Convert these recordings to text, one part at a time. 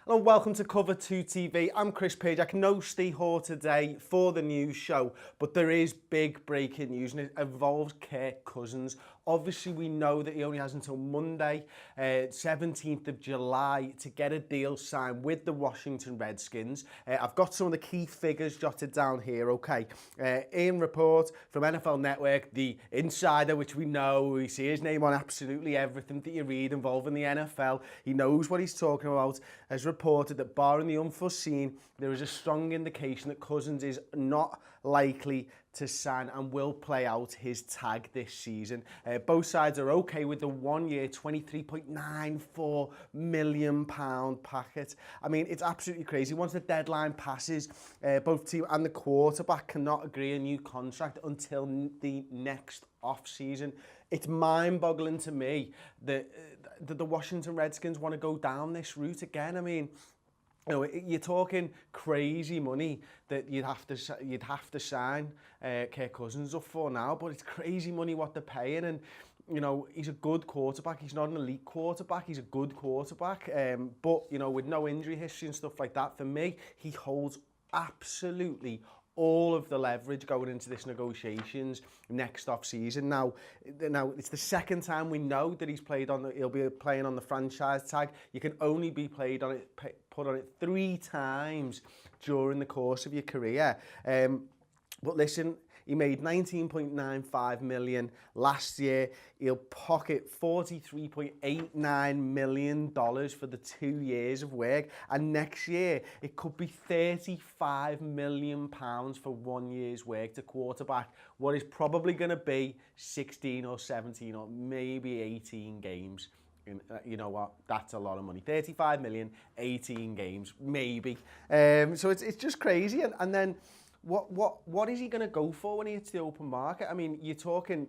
Hello and welcome to Cover 2 TV. I'm Chris Page. I can no stay here today for the news show, but there is big breaking news and it involves Kirk Cousins. Obviously, we know that he only has until Monday, 17th of July, to get a deal signed with the Washington Redskins. I've got some of the key figures jotted down here, okay? In report from NFL Network, the insider, which we know, we see his name on absolutely everything that you read involving the NFL. He knows what he's talking about, has reported that barring the unforeseen, there is a strong indication that Cousins is not likely to sign and will play out his tag this season. Both sides are okay with the 1 year, £23.94 million packet. I mean, it's absolutely crazy. Once the deadline passes, both team and the quarterback cannot agree a new contract until the next off-season. It's mind-boggling to me that the Washington Redskins want to go down this route again. I mean, you know, you're talking crazy money that you'd have to sign Kirk Cousins up for now, but it's crazy money what they're paying. And you know, he's a good quarterback. He's not an elite quarterback. He's a good quarterback. But you know, with no injury history and stuff like that, for me, he holds absolutely all of the leverage going into this negotiations next off season. Now it's the second time we know that he'll be playing on the franchise tag. You can only be put on it 3 times during the course of your career. But listen, he made $19.95 million last year. He'll pocket $43.89 million for the 2 years of work. And next year, it could be £35 million for 1 year's work to quarterback what is probably going to be 16 or 17 or maybe 18 games. You know what? That's a lot of money. 35 million, 18 games, maybe. So it's just crazy. And then what is he going to go for when he hits the open market? I mean, you're talking,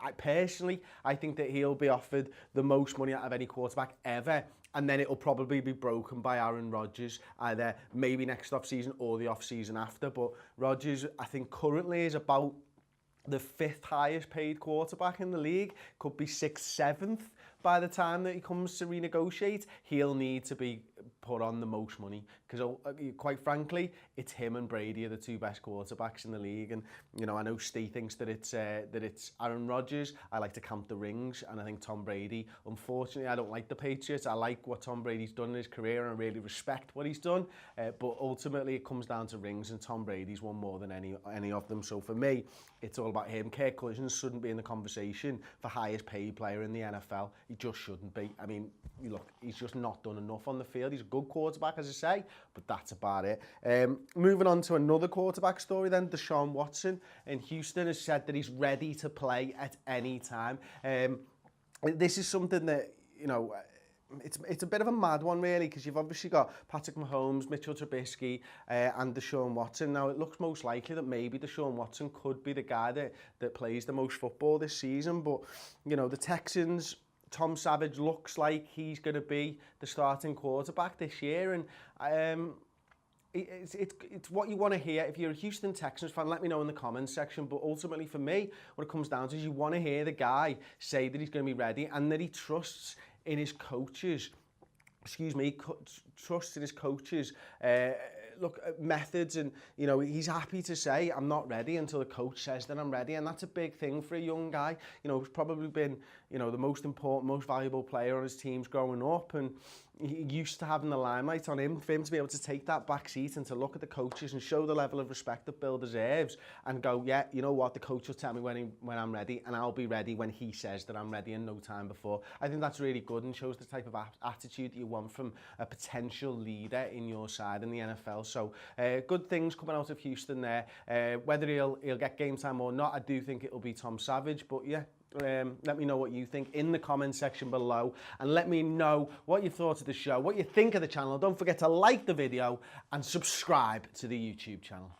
I personally, I think that he'll be offered the most money out of any quarterback ever. And then it'll probably be broken by Aaron Rodgers, either maybe next off-season or the off-season after. But Rodgers, I think currently is about the 5th highest paid quarterback in the league. Could be 6th, 7th. By the time that he comes to renegotiate, he'll need to be put on the most money because, quite frankly, it's him and Brady are the 2 best quarterbacks in the league. And you know, I know Steve thinks that it's Aaron Rodgers. I like to count the rings, and I think Tom Brady. Unfortunately, I don't like the Patriots. I like what Tom Brady's done in his career, and I really respect what he's done. But ultimately, it comes down to rings, and Tom Brady's won more than any of them. So for me, it's all about him. Kirk Cousins shouldn't be in the conversation for highest paid player in the NFL. He just shouldn't be. I mean, look, he's just not done enough on the field. He's a good quarterback, as I say, but that's about it. Moving on to another quarterback story then, Deshaun Watson in Houston has said that he's ready to play at any time. This is something that, you know, it's a bit of a mad one, really, because you've obviously got Patrick Mahomes, Mitchell Trubisky, and Deshaun Watson. Now, it looks most likely that maybe Deshaun Watson could be the guy that plays the most football this season. But, you know, the Texans, Tom Savage looks like he's going to be the starting quarterback this year. And it's what you want to hear. If you're a Houston Texans fan, let me know in the comments section. But ultimately, for me, what it comes down to is you want to hear the guy say that he's going to be ready and that he trusts in his coaches. Trusts in his coaches. Methods, and you know, he's happy to say I'm not ready until the coach says that I'm ready, and that's a big thing for a young guy. You know, he's probably been, you know, the most important, most valuable player on his teams growing up, and he used to having the limelight on him. For him to be able to take that back seat and to look at the coaches and show the level of respect that Bill deserves, and go, yeah, you know what, the coach will tell me when I'm ready, and I'll be ready when he says that I'm ready, and no time before. I think that's really good and shows the type of attitude that you want from a potential leader in your side in the NFL. So good things coming out of Houston there. Whether he'll get game time or not, I do think it'll be Tom Savage. But yeah, let me know what you think in the comment section below, and let me know what you thought of the show, what you think of the channel. Don't forget to like the video and subscribe to the YouTube channel.